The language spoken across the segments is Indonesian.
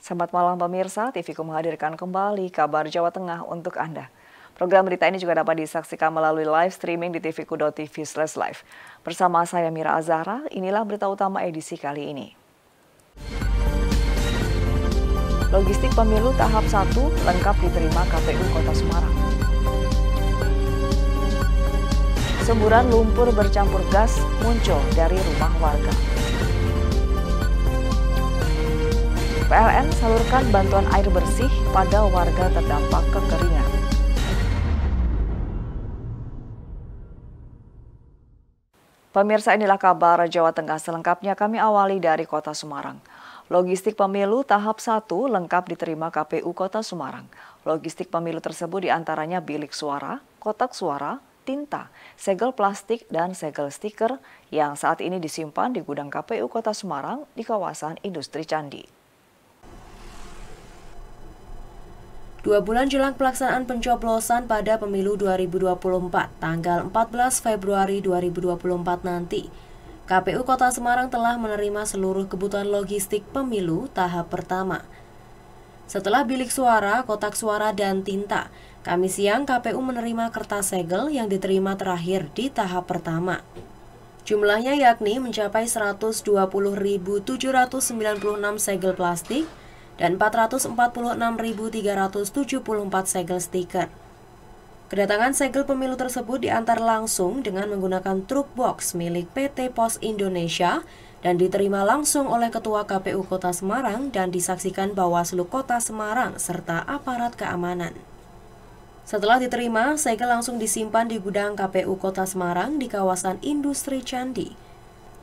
Selamat malam pemirsa, TVku menghadirkan kembali kabar Jawa Tengah untuk Anda. Program berita ini juga dapat disaksikan melalui live streaming di tvku.tv/live. Bersama saya Mira Azhara, inilah berita utama edisi kali ini. Logistik pemilu tahap 1 lengkap diterima KPU Kota Semarang. Semburan lumpur bercampur gas muncul dari rumah warga. PLN salurkan bantuan air bersih pada warga terdampak kekeringan. Pemirsa, inilah kabar Jawa Tengah selengkapnya kami awali dari Kota Semarang. Logistik pemilu tahap 1 lengkap diterima KPU Kota Semarang. Logistik pemilu tersebut diantaranya bilik suara, kotak suara, tinta, segel plastik, dan segel stiker yang saat ini disimpan di gudang KPU Kota Semarang di kawasan Industri Candi. 2 bulan jelang pelaksanaan pencoblosan pada pemilu 2024, tanggal 14 Februari 2024 nanti, KPU Kota Semarang telah menerima seluruh kebutuhan logistik pemilu tahap pertama. Setelah bilik suara, kotak suara, dan tinta, Kamis siang KPU menerima kertas segel yang diterima terakhir di tahap pertama. Jumlahnya yakni mencapai 120.796 segel plastik, dan 446.374 segel stiker. Kedatangan segel pemilu tersebut diantar langsung dengan menggunakan truk box milik PT Pos Indonesia dan diterima langsung oleh Ketua KPU Kota Semarang dan disaksikan Bawaslu Kota Semarang serta aparat keamanan. Setelah diterima, segel langsung disimpan di gudang KPU Kota Semarang di kawasan Industri Candi.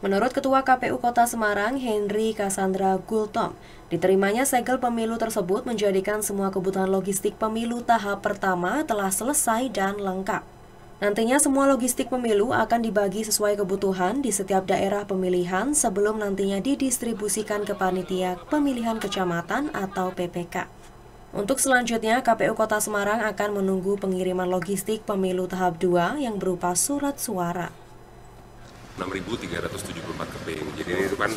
Menurut Ketua KPU Kota Semarang, Henry Cassandra Gultom, diterimanya segel pemilu tersebut menjadikan semua kebutuhan logistik pemilu tahap pertama telah selesai dan lengkap. Nantinya semua logistik pemilu akan dibagi sesuai kebutuhan di setiap daerah pemilihan sebelum nantinya didistribusikan ke panitia pemilihan kecamatan atau PPK. Untuk selanjutnya, KPU Kota Semarang akan menunggu pengiriman logistik pemilu tahap 2 yang berupa surat suara. 6.374 keping. Jadi itu kan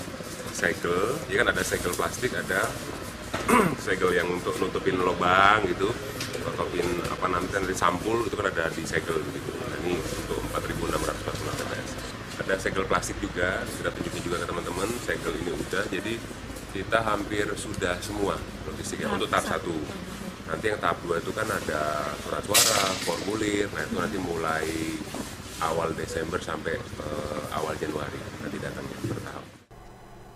segel, ya kan ada segel plastik, ada segel yang untuk nutupin lubang gitu, nutupin apa namanya dari sampul itu kan ada di segel gitu. Nah, ini untuk 4.645 TPS. Ada segel plastik juga, sudah tunjukin juga ke teman-teman, segel ini udah. Jadi kita hampir sudah semua logistiknya untuk tahap 1. Nanti yang tahap 2 itu kan ada surat suara, formulir, nah itu nanti mulai awal Desember sampai awal Januari nanti datangnya bertahap.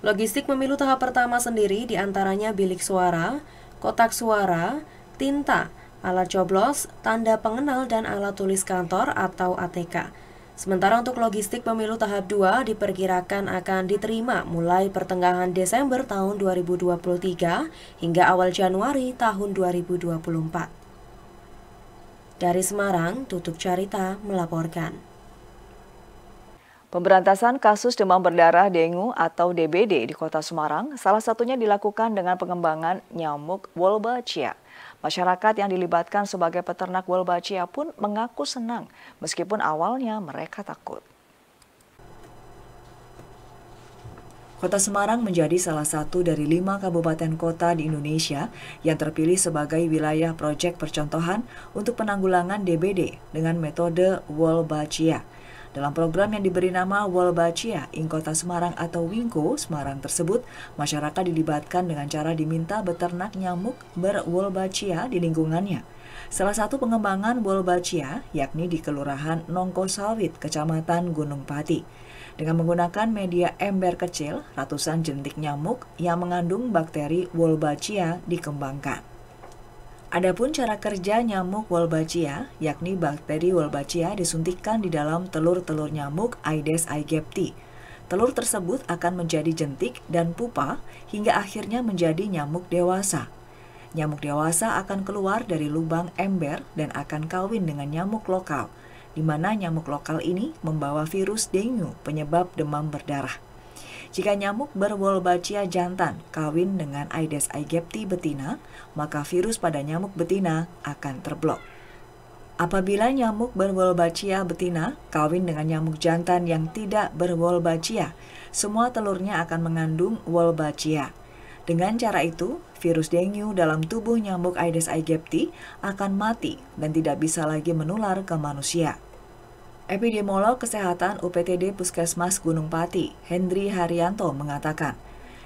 Logistik pemilu tahap pertama sendiri diantaranya bilik suara, kotak suara, tinta, alat coblos, tanda pengenal, dan alat tulis kantor atau ATK. Sementara untuk logistik pemilu tahap 2 diperkirakan akan diterima mulai pertengahan Desember tahun 2023 hingga awal Januari tahun 2024. Dari Semarang, Tutuk Carita melaporkan. Pemberantasan kasus demam berdarah dengue atau DBD di Kota Semarang salah satunya dilakukan dengan pengembangan nyamuk Wolbachia. Masyarakat yang dilibatkan sebagai peternak Wolbachia pun mengaku senang meskipun awalnya mereka takut. Kota Semarang menjadi salah satu dari 5 kabupaten kota di Indonesia yang terpilih sebagai wilayah proyek percontohan untuk penanggulangan DBD dengan metode Wolbachia. Dalam program yang diberi nama Wolbachia Ing Kota Semarang atau Wingko Semarang tersebut, masyarakat dilibatkan dengan cara diminta beternak nyamuk berwolbachia di lingkungannya. Salah satu pengembangan Wolbachia yakni di Kelurahan Nongko Sawit, Kecamatan Gunung Pati. Dengan menggunakan media ember kecil, ratusan jentik nyamuk yang mengandung bakteri Wolbachia dikembangkan. Adapun cara kerja nyamuk Wolbachia, yakni bakteri Wolbachia disuntikkan di dalam telur-telur nyamuk Aedes aegypti. Telur tersebut akan menjadi jentik dan pupa hingga akhirnya menjadi nyamuk dewasa. Nyamuk dewasa akan keluar dari lubang ember dan akan kawin dengan nyamuk lokal, di mana nyamuk lokal ini membawa virus dengue penyebab demam berdarah. Jika nyamuk berwolbachia jantan kawin dengan Aedes aegypti betina, maka virus pada nyamuk betina akan terblok. Apabila nyamuk berwolbachia betina kawin dengan nyamuk jantan yang tidak berwolbachia, semua telurnya akan mengandung wolbachia. Dengan cara itu, virus dengue dalam tubuh nyamuk Aedes aegypti akan mati dan tidak bisa lagi menular ke manusia. Epidemiolog Kesehatan UPTD Puskesmas Gunung Pati, Hendri Haryanto mengatakan,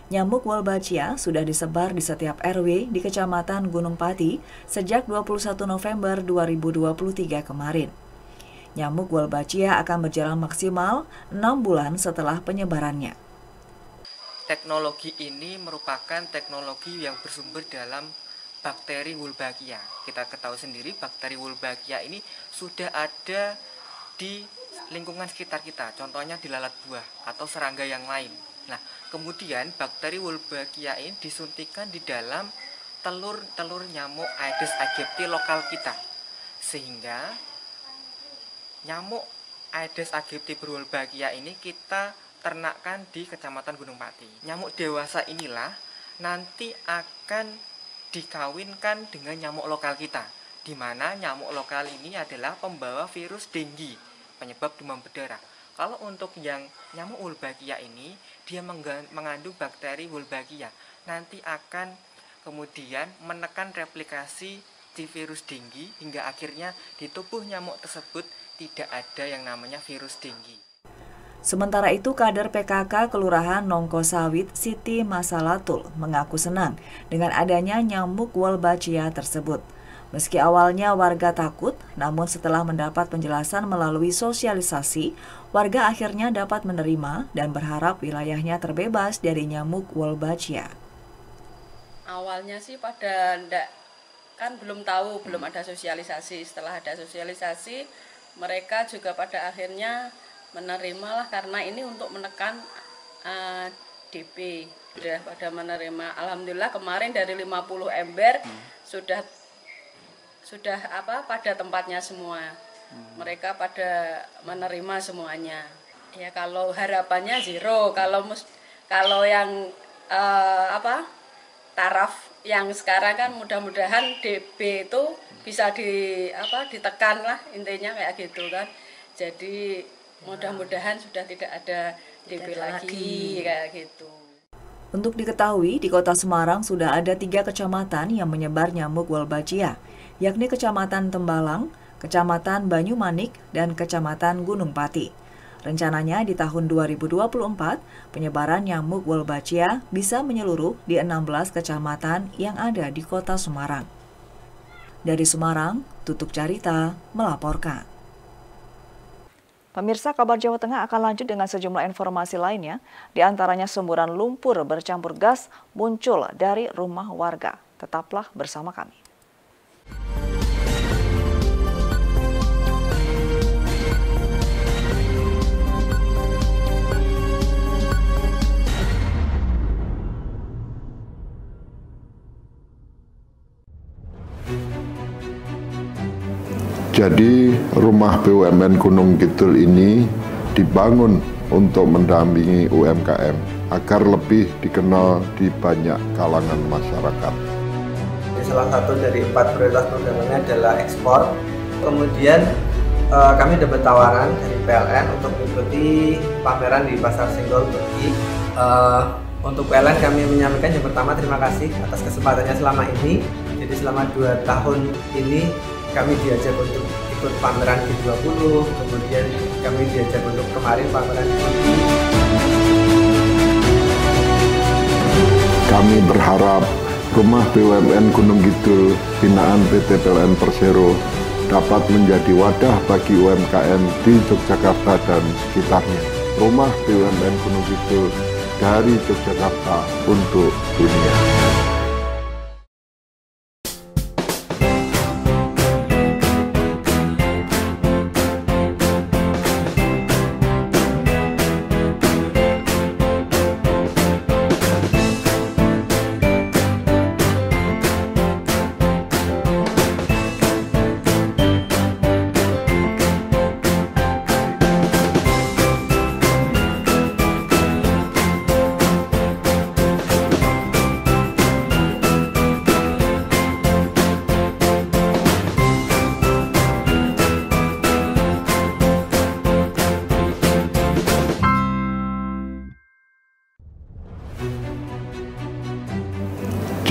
nyamuk Wolbachia sudah disebar di setiap RW di Kecamatan Gunung Pati sejak 21 November 2023 kemarin. Nyamuk Wolbachia akan berjalan maksimal 6 bulan setelah penyebarannya. Teknologi ini merupakan teknologi yang bersumber dalam bakteri Wolbachia. Kita ketahui sendiri bakteri Wolbachia ini sudah ada di lingkungan sekitar kita, contohnya di lalat buah atau serangga yang lain. Nah, kemudian bakteri Wolbachia ini disuntikan di dalam telur nyamuk Aedes aegypti lokal kita. Sehingga nyamuk Aedes aegypti berwolbachia ini kita ternakkan di Kecamatan Gunung Pati. Nyamuk dewasa inilah nanti akan dikawinkan dengan nyamuk lokal kita, di mana nyamuk lokal ini adalah pembawa virus dengue, penyebab demam berdarah. Kalau untuk yang nyamuk Wolbachia ini, dia mengandung bakteri Wolbachia, nanti akan kemudian menekan replikasi di virus dengue hingga akhirnya di tubuh nyamuk tersebut tidak ada yang namanya virus dengue. Sementara itu, kader PKK Kelurahan Nongko Sawit, Siti Masalatul, mengaku senang dengan adanya nyamuk Wolbachia tersebut. Meski awalnya warga takut, namun setelah mendapat penjelasan melalui sosialisasi, warga akhirnya dapat menerima dan berharap wilayahnya terbebas dari nyamuk Wolbachia. Awalnya sih pada kan belum tahu, belum ada sosialisasi. Setelah ada sosialisasi, mereka juga pada akhirnya menerima lah, karena ini untuk menekan DP. Sudah pada menerima. Alhamdulillah kemarin dari 50 ember sudah pada tempatnya semua. Mereka pada menerima semuanya. Ya kalau harapannya zero, kalau yang taraf yang sekarang kan mudah-mudahan DB itu bisa ditekan lah, intinya kayak gitu kan. Jadi mudah-mudahan sudah tidak ada DB lagi kayak gitu. Untuk diketahui, di Kota Semarang sudah ada 3 kecamatan yang menyebar nyamuk Wolbachia, yakni Kecamatan Tembalang, Kecamatan Banyumanik, dan Kecamatan Gunung Pati. Rencananya di tahun 2024, penyebaran nyamuk Wolbachia bisa menyeluruh di 16 kecamatan yang ada di Kota Semarang. Dari Semarang, Tutuk Carita melaporkan. Pemirsa, kabar Jawa Tengah akan lanjut dengan sejumlah informasi lainnya, di antaranya semburan lumpur bercampur gas muncul dari rumah warga. Tetaplah bersama kami. Jadi rumah BUMN Gunung Kidul ini dibangun untuk mendampingi UMKM agar lebih dikenal di banyak kalangan masyarakat. Salah satu dari 4 prioritas programnya adalah ekspor. Kemudian kami dapat tawaran dari PLN untuk mengikuti pameran di Pasar Senggol Turki. Untuk PLN kami menyampaikan yang pertama terima kasih atas kesempatannya selama ini. Jadi selama 2 tahun ini kami diajak untuk ikut pameran G20, kemudian kami diajak untuk kemarin pameran G20. Kami berharap rumah BUMN Gunung Kidul binaan PT PLN Persero dapat menjadi wadah bagi UMKM di Yogyakarta dan sekitarnya. Rumah BUMN Gunung Kidul dari Yogyakarta untuk dunia.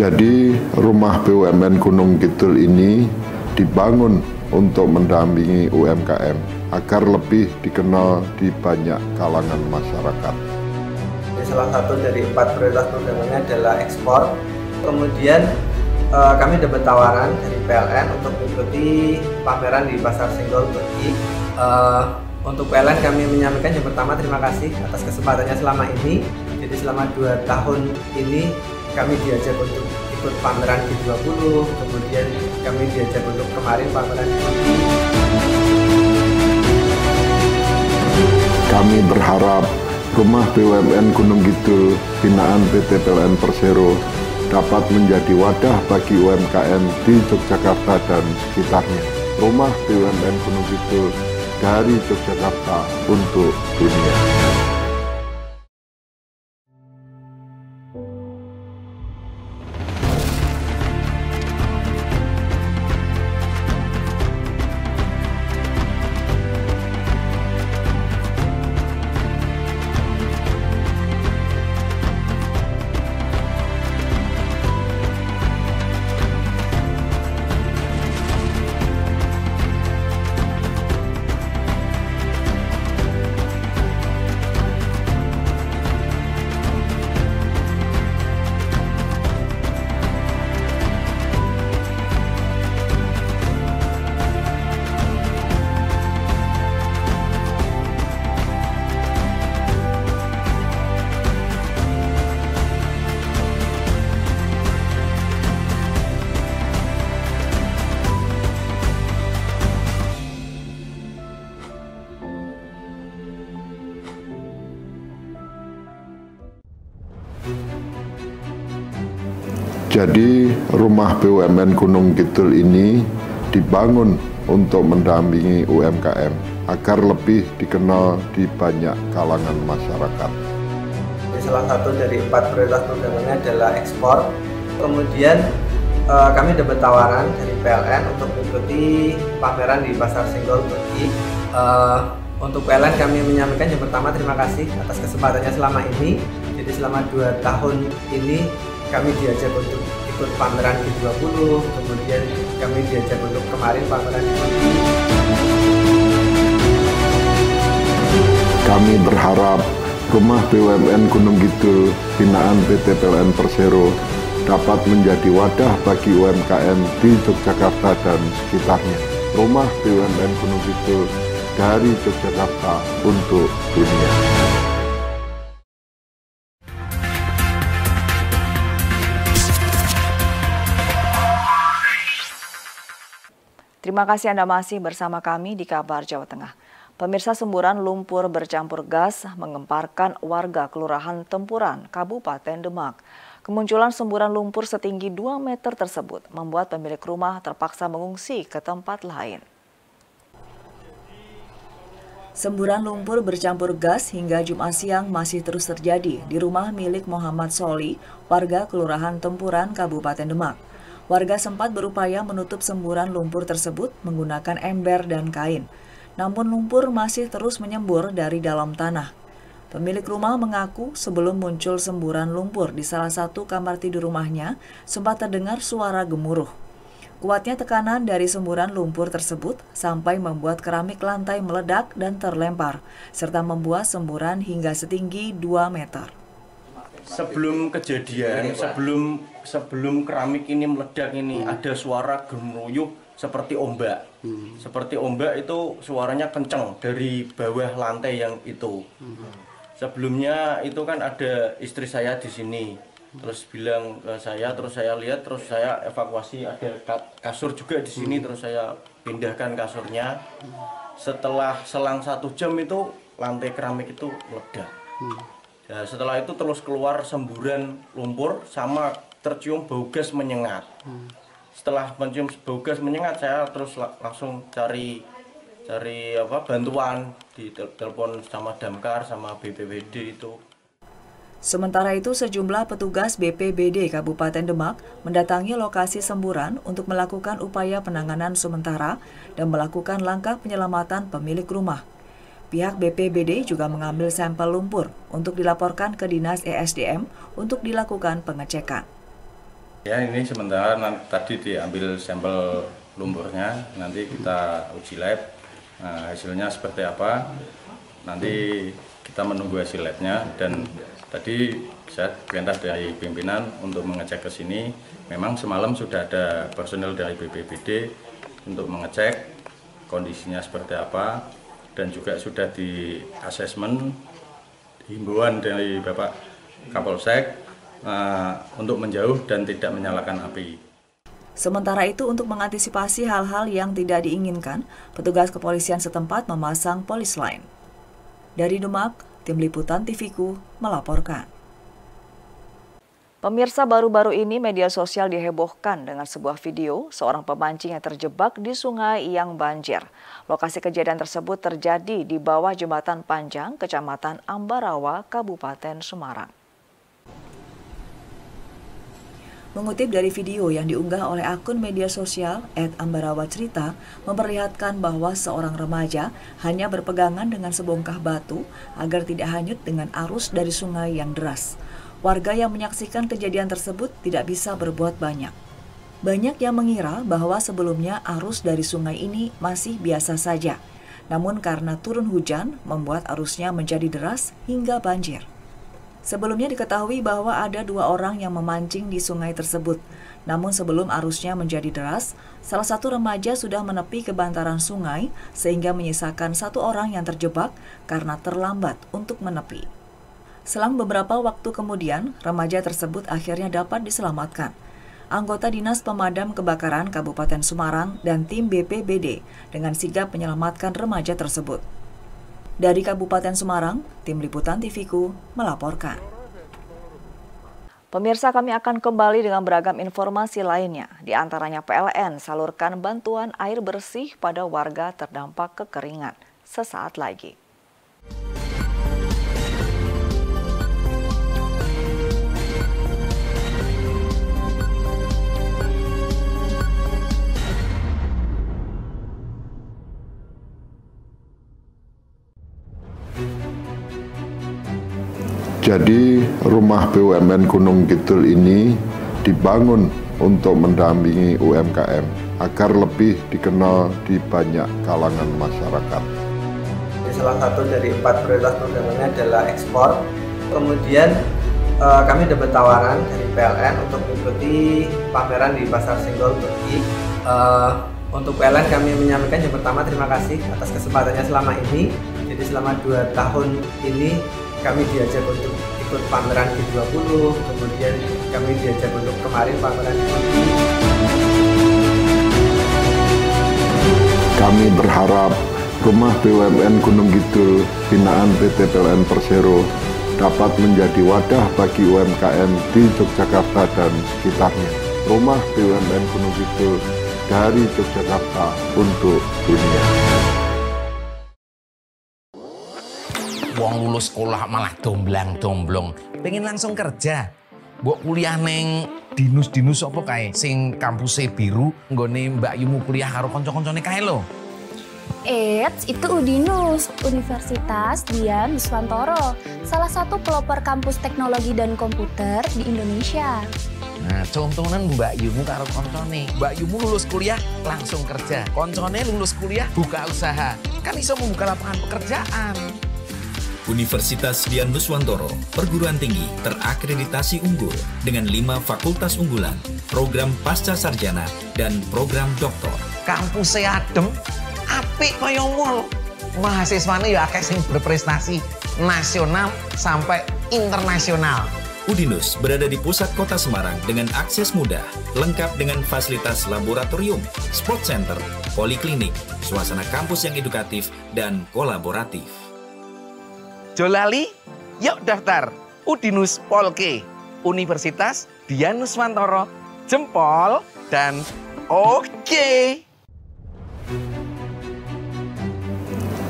Jadi rumah BUMN Gunung Kidul ini dibangun untuk mendampingi UMKM agar lebih dikenal di banyak kalangan masyarakat. Salah satu dari 4 prioritas programnya adalah ekspor. Kemudian kami dapat tawaran dari PLN untuk mengikuti pameran di Pasar Senggol Turki. Untuk PLN kami menyampaikan yang pertama terima kasih atas kesempatannya selama ini. Jadi selama 2 tahun ini kami diajak untuk ikut pameran G20, kemudian kami diajak untuk kemarin pameran di Turki. Kami berharap rumah BUMN Gunung Kidul binaan PT PLN Persero dapat menjadi wadah bagi UMKM di Yogyakarta dan sekitarnya. Rumah BUMN Gunung Kidul dari Yogyakarta untuk dunia. Jadi rumah BUMN Gunung Kidul ini dibangun untuk mendampingi UMKM agar lebih dikenal di banyak kalangan masyarakat. Salah satu dari 4 prioritas programnya adalah ekspor. Kemudian kami dapat tawaran dari PLN untuk mengikuti pameran di Pasar Senggol Turki. Untuk PLN kami menyampaikan yang pertama terima kasih atas kesempatannya selama ini. Jadi selama 2 tahun ini kami diajak untuk ikut pameran G20, kemudian kami diajak untuk kemarin pameran di Turki. Kami berharap rumah BUMN Gunung Kidul binaan PT PLN Persero dapat menjadi wadah bagi UMKM di Yogyakarta dan sekitarnya. Rumah BUMN Gunung Kidul dari Yogyakarta untuk dunia. Terima kasih Anda masih bersama kami di Kabar Jawa Tengah. Pemirsa, semburan lumpur bercampur gas mengemparkan warga Kelurahan Tempuran, Kabupaten Demak. Kemunculan semburan lumpur setinggi 2 meter tersebut membuat pemilik rumah terpaksa mengungsi ke tempat lain. Semburan lumpur bercampur gas hingga Jumat siang masih terus terjadi di rumah milik Muhammad Soli, warga Kelurahan Tempuran, Kabupaten Demak. Warga sempat berupaya menutup semburan lumpur tersebut menggunakan ember dan kain. Namun lumpur masih terus menyembur dari dalam tanah. Pemilik rumah mengaku sebelum muncul semburan lumpur di salah satu kamar tidur rumahnya, sempat terdengar suara gemuruh. Kuatnya tekanan dari semburan lumpur tersebut sampai membuat keramik lantai meledak dan terlempar, serta membuat semburan hingga setinggi 2 meter. Sebelum kejadian, sebelum keramik ini meledak ini, ada suara gemuruh seperti ombak. Seperti ombak itu suaranya kenceng dari bawah lantai yang itu. Sebelumnya itu kan ada istri saya di sini. Terus bilang ke saya, terus saya lihat, terus saya evakuasi, ada kasur juga di sini, terus saya pindahkan kasurnya. Setelah selang 1 jam itu lantai keramik itu meledak. Ya, setelah itu terus keluar semburan lumpur sama tercium bau gas menyengat. Setelah mencium bau gas menyengat, saya terus langsung cari bantuan, ditelepon sama damkar sama BPBD itu. Sementara itu, sejumlah petugas BPBD Kabupaten Demak mendatangi lokasi semburan untuk melakukan upaya penanganan sementara dan melakukan langkah penyelamatan pemilik rumah. Pihak BPBD juga mengambil sampel lumpur untuk dilaporkan ke Dinas ESDM untuk dilakukan pengecekan. Ya, ini sementara tadi diambil sampel lumpurnya, nanti kita uji lab. Nah, hasilnya seperti apa? Nanti kita menunggu hasil labnya, dan tadi saya perintah dari pimpinan untuk mengecek ke sini. Memang semalam sudah ada personel dari BPBD untuk mengecek kondisinya seperti apa, dan juga sudah di asesmen himbauan dari Bapak Kapolsek untuk menjauh dan tidak menyalakan api. Sementara itu, untuk mengantisipasi hal-hal yang tidak diinginkan, petugas kepolisian setempat memasang polis line. Dari Demak, Tim Liputan TVku melaporkan. Pemirsa, baru-baru ini media sosial dihebohkan dengan sebuah video seorang pemancing yang terjebak di sungai yang banjir. Lokasi kejadian tersebut terjadi di bawah Jembatan Panjang, Kecamatan Ambarawa, Kabupaten Semarang. Mengutip dari video yang diunggah oleh akun media sosial @ambarawacerita, memperlihatkan bahwa seorang remaja hanya berpegangan dengan sebongkah batu agar tidak hanyut dengan arus dari sungai yang deras. Warga yang menyaksikan kejadian tersebut tidak bisa berbuat banyak. Banyak yang mengira bahwa sebelumnya arus dari sungai ini masih biasa saja. Namun karena turun hujan, membuat arusnya menjadi deras hingga banjir. Sebelumnya diketahui bahwa ada 2 orang yang memancing di sungai tersebut. Namun sebelum arusnya menjadi deras, salah satu remaja sudah menepi ke bantaran sungai sehingga menyisakan 1 orang yang terjebak karena terlambat untuk menepi. Selang beberapa waktu kemudian, remaja tersebut akhirnya dapat diselamatkan. Anggota Dinas Pemadam Kebakaran Kabupaten Semarang dan tim BPBD dengan sigap menyelamatkan remaja tersebut. Dari Kabupaten Semarang, Tim Liputan TVku melaporkan. Pemirsa, kami akan kembali dengan beragam informasi lainnya. Di antaranya PLN salurkan bantuan air bersih pada warga terdampak kekeringan. Sesaat lagi. Jadi rumah BUMN Gunung Kidul ini dibangun untuk mendampingi UMKM agar lebih dikenal di banyak kalangan masyarakat. Salah satu dari 4 prioritas programnya adalah ekspor. Kemudian kami dapat tawaran dari PLN untuk mengikuti pameran di Pasar Senggol Turki. Untuk PLN kami menyampaikan yang pertama terima kasih atas kesempatannya selama ini. Jadi selama 2 tahun ini kami diajak untuk ikut pameran G20, kemudian kami diajak untuk kemarin pameran di Turki. Kami berharap rumah BUMN Gunung Kidul binaan PT PLN Persero dapat menjadi wadah bagi UMKM di Yogyakarta dan sekitarnya. Rumah BUMN Gunung Kidul dari Yogyakarta untuk dunia. Wong lulus sekolah malah domblang-domblong, pengen langsung kerja. Mbok kuliah neng dinus apa kae sing kampusnya biru, nggone Mbak Yumu kuliah karo kanca-kancane kae lho. Itu Udinus, Universitas Dian Nuswantoro, salah satu pelopor kampus teknologi dan komputer di Indonesia. Nah, contohnya Mbak Yumu karo koncone. Mbak Yumu lulus kuliah langsung kerja, koncone lulus kuliah buka usaha, kan iso membuka lapangan pekerjaan. Universitas Dian Nuswantoro, perguruan tinggi terakreditasi unggul dengan 5 fakultas unggulan, program pasca sarjana, dan program doktor. Kampusnya adem, apik kaya mall. Mahasiswane ya akeh sing berprestasi nasional sampai internasional. Udinus berada di pusat kota Semarang dengan akses mudah, lengkap dengan fasilitas laboratorium, sport center, poliklinik, suasana kampus yang edukatif dan kolaboratif. Jolali, yuk daftar Udinus Polke, Universitas Dian Nuswantoro, jempol dan oke.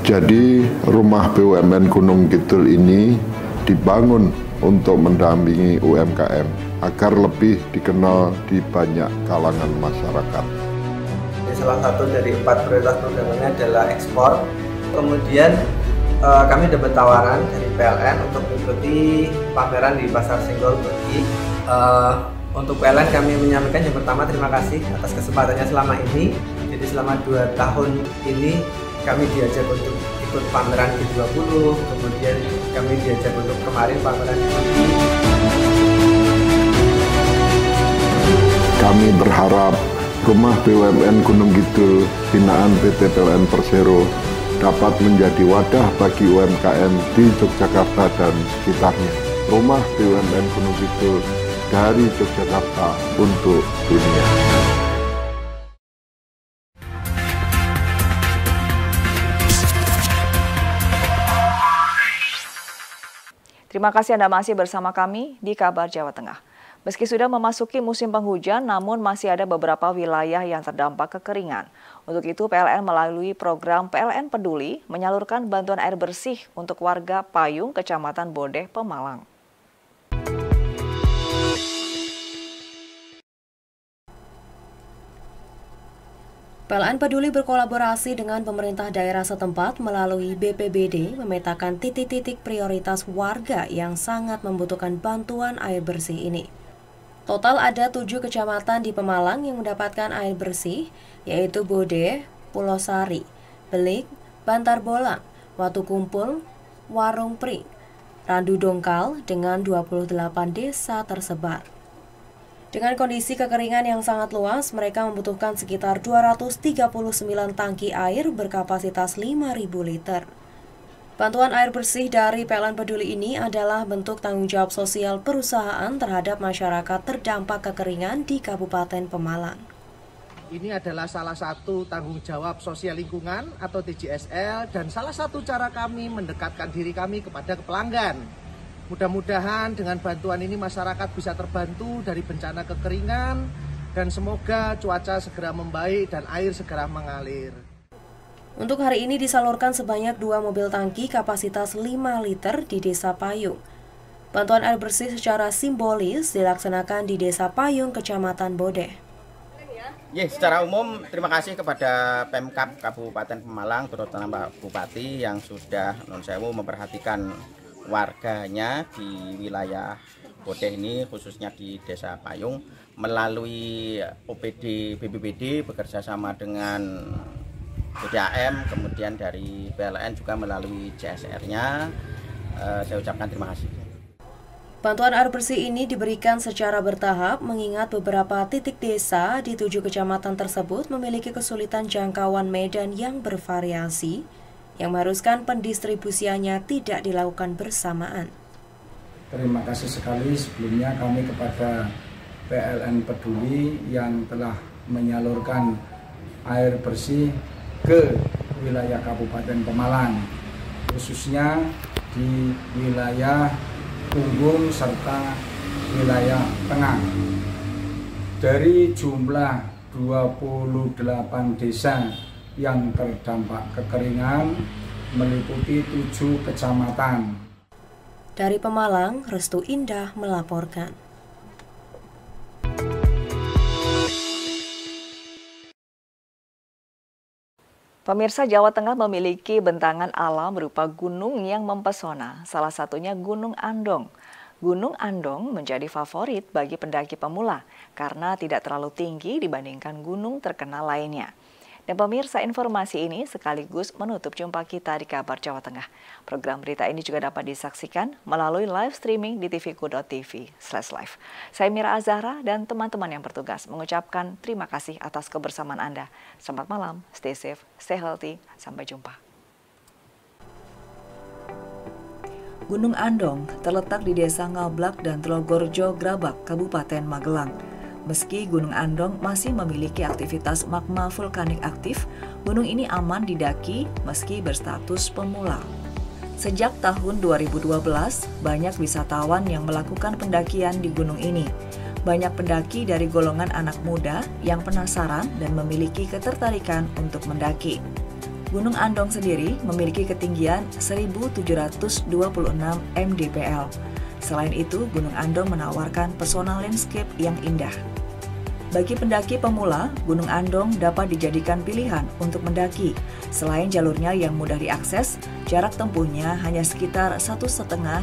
Jadi rumah BUMN Gunung Kidul ini dibangun untuk mendampingi UMKM agar lebih dikenal di banyak kalangan masyarakat. Salah satu dari 4 prioritas programnya adalah ekspor. Kemudian kami dapat tawaran dari PLN untuk mengikuti pameran di Pasar Senggol Turki. Untuk PLN kami menyampaikan yang pertama terima kasih atas kesempatannya selama ini. Jadi selama 2 tahun ini kami diajak untuk ikut pameran G20, kemudian kami diajak untuk kemarin pameran Kami berharap Rumah BUMN Gunung Kidul binaan PT PLN Persero dapat menjadi wadah bagi UMKM di Yogyakarta dan sekitarnya. Rumah BUMN Gunung Kidul dari Yogyakarta untuk dunia. Terima kasih Anda masih bersama kami di Kabar Jawa Tengah. Meski sudah memasuki musim penghujan, namun masih ada beberapa wilayah yang terdampak kekeringan. Untuk itu, PLN melalui program PLN Peduli menyalurkan bantuan air bersih untuk warga Payung, Kecamatan Bodeh, Pemalang. PLN Peduli berkolaborasi dengan pemerintah daerah setempat melalui BPBD memetakan titik-titik prioritas warga yang sangat membutuhkan bantuan air bersih ini. Total ada 7 kecamatan di Pemalang yang mendapatkan air bersih, yaitu Bodeh, Pulau Sari, Belik, Bantar Bolang, Watu Kumpul, Warung Pring, Randu Dongkal dengan 28 desa tersebar. Dengan kondisi kekeringan yang sangat luas, mereka membutuhkan sekitar 239 tangki air berkapasitas 5.000 liter. Bantuan air bersih dari PLN Peduli ini adalah bentuk tanggung jawab sosial perusahaan terhadap masyarakat terdampak kekeringan di Kabupaten Pemalang. Ini adalah salah satu tanggung jawab sosial lingkungan atau TJSL dan salah satu cara kami mendekatkan diri kami kepada pelanggan. Mudah-mudahan dengan bantuan ini masyarakat bisa terbantu dari bencana kekeringan dan semoga cuaca segera membaik dan air segera mengalir. Untuk hari ini disalurkan sebanyak 2 mobil tangki kapasitas 5 liter di Desa Payung. Bantuan air bersih secara simbolis dilaksanakan di Desa Payung, Kecamatan Bodeh. Secara umum terima kasih kepada Pemkab Kabupaten Pemalang, terutama Pak Bupati yang sudah memperhatikan warganya di wilayah Bodeh ini, khususnya di Desa Payung, melalui OPD BPBD bekerja sama dengan BDAM, kemudian dari PLN juga melalui CSR-nya. Saya ucapkan terima kasih. Bantuan air bersih ini diberikan secara bertahap mengingat beberapa titik desa di 7 kecamatan tersebut memiliki kesulitan jangkauan medan yang bervariasi yang mengharuskan pendistribusiannya tidak dilakukan bersamaan. Terima kasih sekali sebelumnya kami kepada PLN Peduli yang telah menyalurkan air bersih ke wilayah Kabupaten Pemalang, khususnya di wilayah Punggung serta wilayah Tengah. Dari jumlah 28 desa yang terdampak kekeringan meliputi 7 kecamatan. Dari Pemalang, Restu Indah melaporkan. Pemirsa, Jawa Tengah memiliki bentangan alam berupa gunung yang mempesona, salah satunya Gunung Andong. Gunung Andong menjadi favorit bagi pendaki pemula karena tidak terlalu tinggi dibandingkan gunung terkenal lainnya. Dan pemirsa, informasi ini sekaligus menutup jumpa kita di Kabar Jawa Tengah. Program berita ini juga dapat disaksikan melalui live streaming di tvku.tv/live. Saya Mira Azahra dan teman-teman yang bertugas mengucapkan terima kasih atas kebersamaan Anda. Selamat malam, stay safe, stay healthy, sampai jumpa. Gunung Andong terletak di Desa Ngablak dan Tlogorjo Grabak, Kabupaten Magelang. Meski Gunung Andong masih memiliki aktivitas magma vulkanik aktif, gunung ini aman didaki meski berstatus pemula. Sejak tahun 2012, banyak wisatawan yang melakukan pendakian di gunung ini. Banyak pendaki dari golongan anak muda yang penasaran dan memiliki ketertarikan untuk mendaki. Gunung Andong sendiri memiliki ketinggian 1.726 mdpl. Selain itu, Gunung Andong menawarkan pesona landscape yang indah. Bagi pendaki pemula, Gunung Andong dapat dijadikan pilihan untuk mendaki. Selain jalurnya yang mudah diakses, jarak tempuhnya hanya sekitar 1,5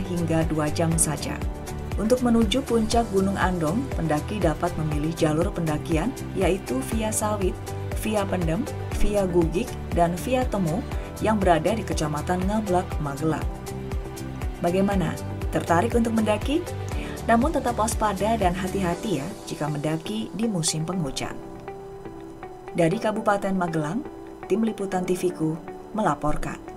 hingga 2 jam saja. Untuk menuju puncak Gunung Andong, pendaki dapat memilih jalur pendakian yaitu via Sawit, via Pendem, via Gugik, dan via Temu yang berada di Kecamatan Ngablak, Magelang. Bagaimana? Tertarik untuk mendaki? Namun tetap waspada dan hati-hati ya jika mendaki di musim penghujan. Dari Kabupaten Magelang, Tim Liputan TVku melaporkan.